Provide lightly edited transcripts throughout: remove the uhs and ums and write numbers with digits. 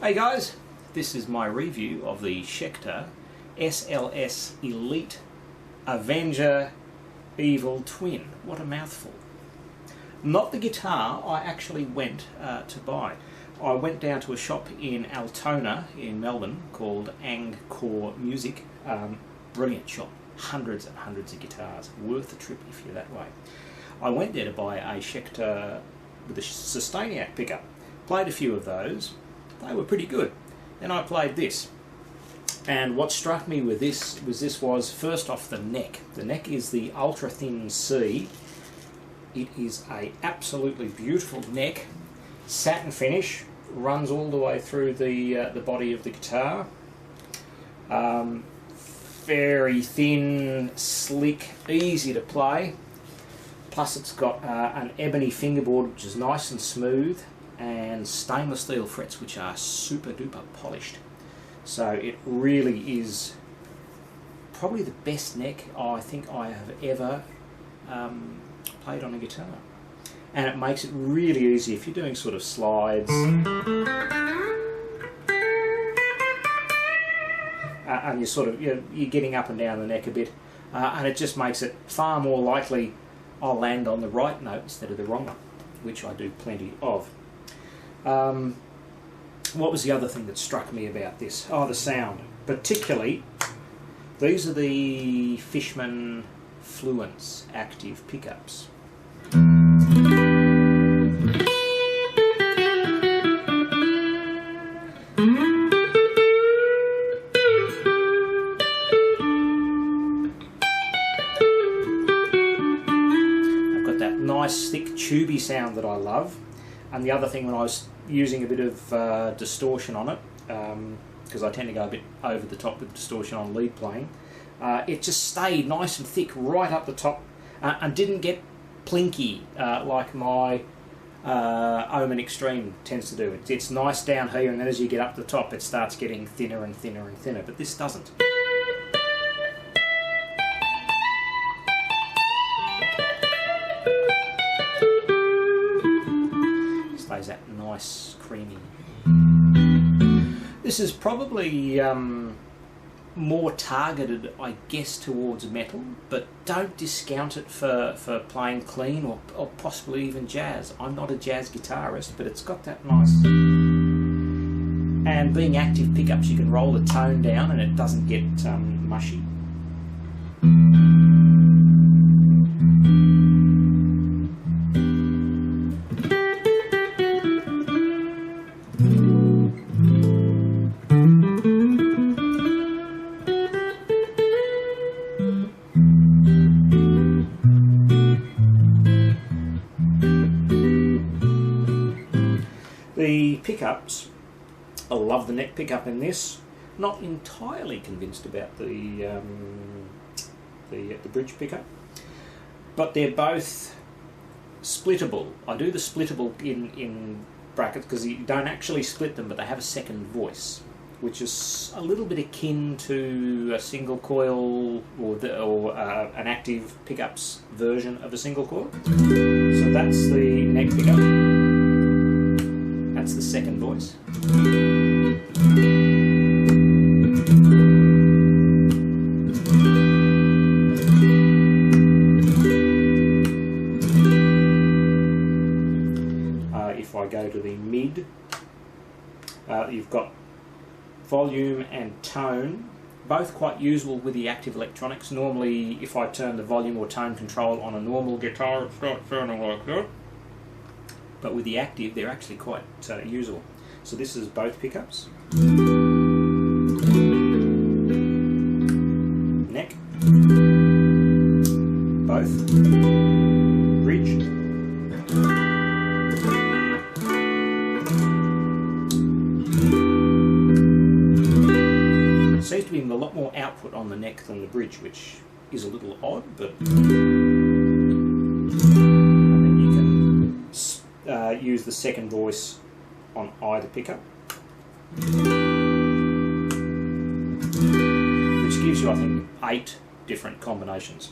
Hey guys, this is my review of the Schecter SLS Elite Avenger Evil Twin. What a mouthful. Not the guitar I actually went to buy. I went down to a shop in Altona in Melbourne called Angkor Music. Brilliant shop, hundreds and hundreds of guitars, worth the trip if you're that way. I went there to buy a Schecter with a sustaniac pickup. Played a few of those. They were pretty good. Then I played this, and what struck me with this was first off the neck. The neck is the ultra thin C. It is a absolutely beautiful neck, satin finish, runs all the way through the body of the guitar. Very thin, slick, easy to play. Plus it's got an ebony fingerboard which is nice and smooth, and stainless steel frets which are super duper polished. So it really is probably the best neck I think I have ever played on a guitar. And it makes it really easy if you're doing sort of slides and you're getting up and down the neck a bit, and it just makes it far more likely I'll land on the right note instead of the wrong one, which I do plenty of. What was the other thing that struck me about this? Oh, the sound. Particularly, these are the Fishman Active pickups. I've got that nice, thick, tubey sound that I love. And the other thing, when I was using a bit of distortion on it, because I tend to go a bit over the top with distortion on lead playing, it just stayed nice and thick right up the top and didn't get plinky like my Omen Extreme tends to do. It's nice down here, and then as you get up the top it starts getting thinner and thinner and thinner, but this doesn't. Stays that nice creamy. This is probably more targeted, I guess, towards metal, but don't discount it for playing clean or possibly even jazz. I'm not a jazz guitarist, but it's got that nice, and being active pickups, you can roll the tone down and it doesn't get mushy. The pickups, I love the neck pickup in this. Not entirely convinced about the bridge pickup, but they're both splittable. I do the splittable in brackets because you don't actually split them, but they have a second voice, which is a little bit akin to a single coil or an active pickups version of a single coil. So that's the neck pickup. That's the second voice. If I go to the mid, you've got volume and tone, both quite usable with the active electronics. Normally, if I turn the volume or tone control on a normal guitar, it starts sounding like that. But with the active, they're actually quite usable. So this is both pickups. Neck. Both. Bridge. It seems to be a lot more output on the neck than the bridge, which is a little odd, but use the second voice on either pickup, which gives you, I think, 8 different combinations.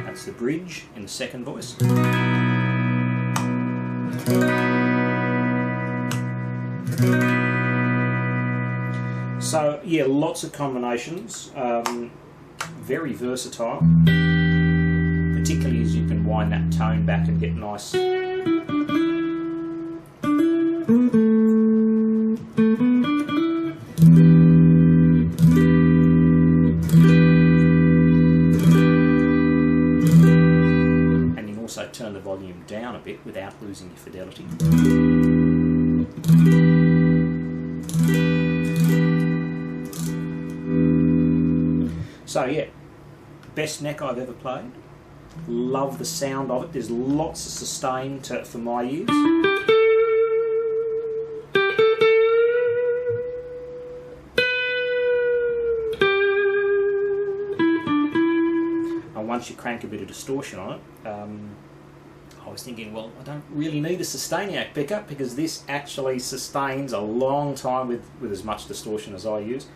That's the bridge in the second voice. So yeah, lots of combinations, very versatile, particularly as you can wind that tone back and get nice. And you can also turn the volume down a bit without losing your fidelity. So yeah, best neck I've ever played. Love the sound of it. There's lots of sustain for my ears. And once you crank a bit of distortion on it, I was thinking, well, I don't really need a sustaniac pickup because this actually sustains a long time with as much distortion as I use.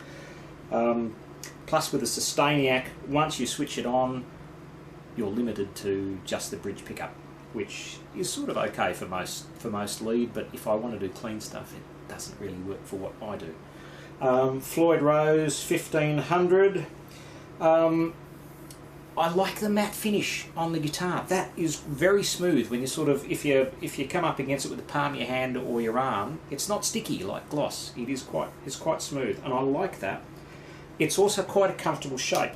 Plus with a sustaniac, once you switch it on, you're limited to just the bridge pickup, which is sort of okay for most lead, but if I want to do clean stuff, it doesn't really work for what I do. Floyd Rose 1500. I like the matte finish on the guitar. That is very smooth when you sort of, if you come up against it with the palm of your hand or your arm, it's not sticky like gloss. It's quite smooth, and I like that. It's also quite a comfortable shape.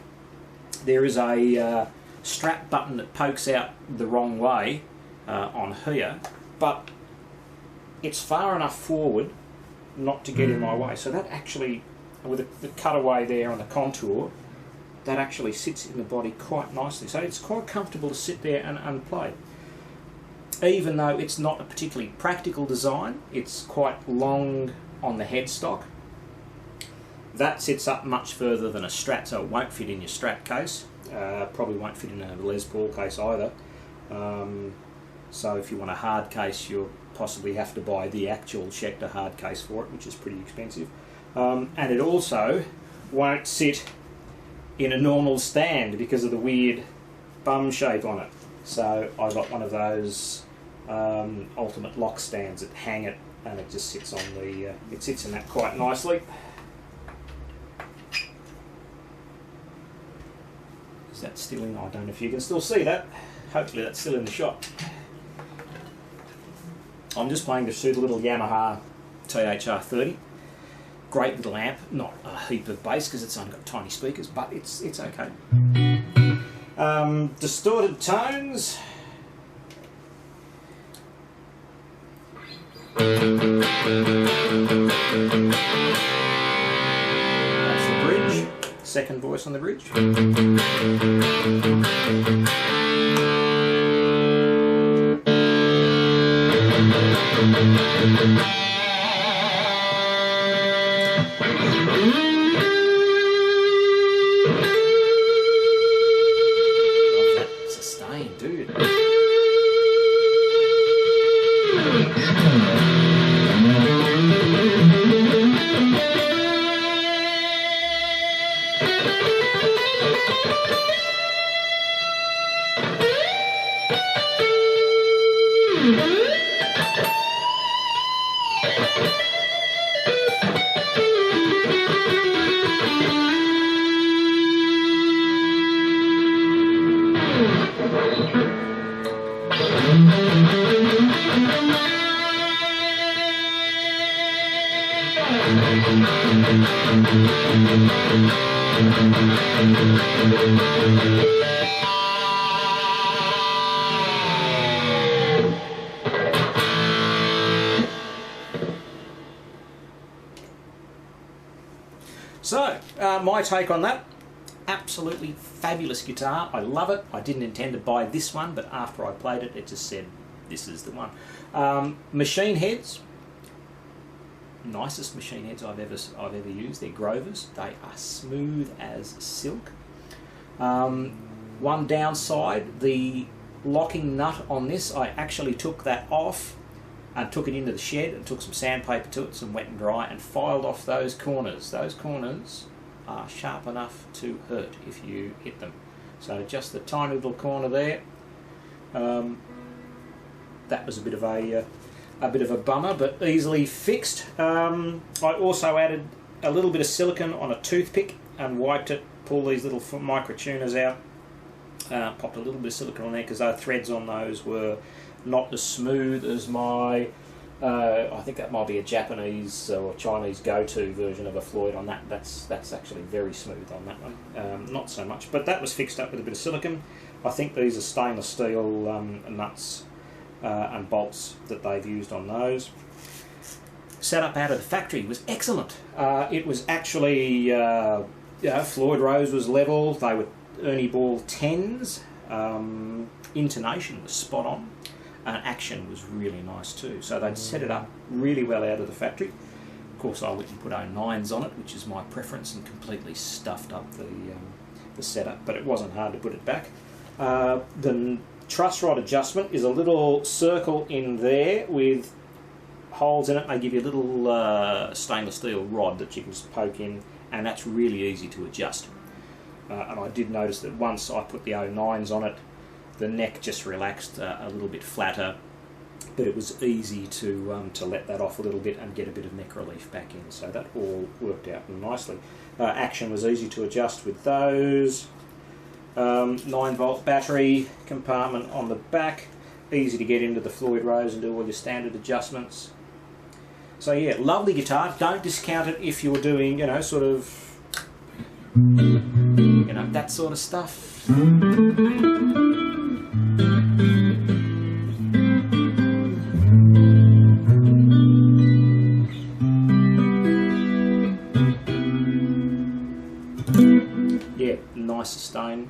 There is a strap button that pokes out the wrong way on here, but it's far enough forward not to get in my way. So that actually, with the cutaway there on the contour, that actually sits in the body quite nicely. So it's quite comfortable to sit there and play. Even though it's not a particularly practical design, it's quite long on the headstock. That sits up much further than a Strat, so it won't fit in your Strat case. Probably won't fit in a Les Paul case either. So if you want a hard case, you'll possibly have to buy the actual Schecter hard case for it, which is pretty expensive. And it also won't sit in a normal stand because of the weird bum shape on it. So I got one of those ultimate lock stands that hang it, and it just sits on the. It sits in that quite nicely. Is that still in? I don't know if you can still see that. Hopefully that's still in the shot. I'm just playing to suit a little Yamaha THR30. Great little amp, not a heap of bass because it's only got tiny speakers, but it's okay. Distorted tones. That's the bridge. Second voice on the bridge. Love that sustain, dude. So, my take on that, absolutely fabulous guitar. I love it. I didn't intend to buy this one, but after I played it, it just said, this is the one. Machine heads, nicest machine heads I've ever used. They're Grovers. They are smooth as silk. One downside, the locking nut on this, I actually took that off and took it into the shed and took some sandpaper to it, some wet and dry, and filed off those corners. Those corners are sharp enough to hurt if you hit them. So just the tiny little corner there, that was a bit of a bummer, but easily fixed. I also added a little bit of silicone on a toothpick and wiped it, pulled these little micro tuners out, popped a little bit of silicone on there because our threads on those were not as smooth as my, I think that might be a Japanese or Chinese go-to version of a Floyd on that. That's actually very smooth on that one, not so much, but that was fixed up with a bit of silicone. I think these are stainless steel nuts and bolts that they've used on those. Setup out of the factory was excellent. It was actually, Floyd Rose was level, they were Ernie Ball 10s, intonation was spot on, and action was really nice too. So they'd set it up really well out of the factory. Of course I went and put 09s on it, which is my preference, and completely stuffed up the setup, but it wasn't hard to put it back. The truss rod adjustment is a little circle in there with holes in it. They give you a little stainless steel rod that you can just poke in, and that's really easy to adjust. And I did notice that once I put the 09s on it, the neck just relaxed a little bit flatter, but it was easy to let that off a little bit and get a bit of neck relief back in, so that all worked out nicely. Action was easy to adjust with those. 9-volt battery compartment on the back, easy to get into the Floyd Rose and do all your standard adjustments. So yeah, lovely guitar. Don't discount it if you're doing, you know, sort of, you know, that sort of stuff. Yeah, nice sustain.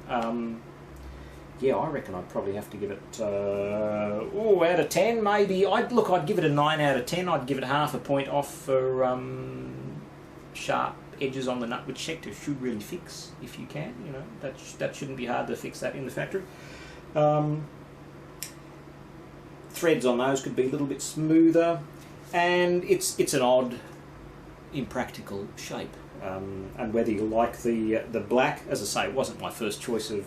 Yeah, I reckon I'd probably have to give it, out of 10 maybe. I'd give it a 9 out of 10. I'd give it half a point off for sharp edges on the nut, which Schecter should really fix if you can. You know, that shouldn't be hard to fix that in the factory. Threads on those could be a little bit smoother, and it's an odd, impractical shape. And whether you like the black, as I say, it wasn't my first choice of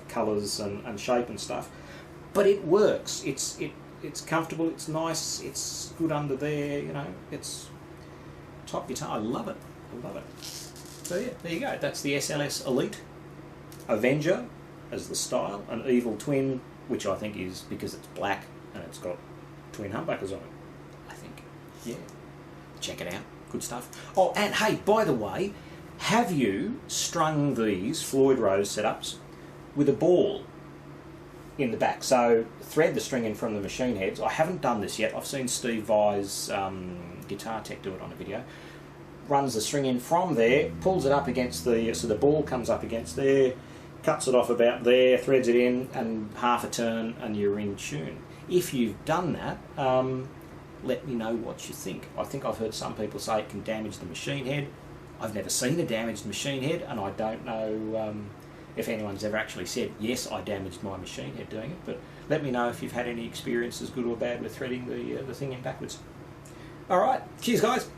colours and shape and stuff, but it works. It's comfortable, it's nice, it's good under there, you know, it's top guitar. I love it. I love it. So yeah, there you go. That's the SLS Elite Avenger as the style, an evil twin, which I think is because it's black and it's got twin humbuckers on it, I think. Yeah, check it out. Good stuff. Oh, and hey, by the way, have you strung these Floyd Rose setups with a ball in the back? So thread the string in from the machine heads. I haven't done this yet. I've seen Steve Vai's Guitar Tech do it on a video. Runs the string in from there, pulls it up against the, so the ball comes up against there, cuts it off about there, threads it in, and half a turn and you're in tune. If you've done that, let me know what you think. I think I've heard some people say it can damage the machine head. I've never seen a damaged machine head, and I don't know if anyone's ever actually said, yes, I damaged my machine head doing it, but let me know if you've had any experiences, good or bad, with threading the thing in backwards. Alright, cheers guys!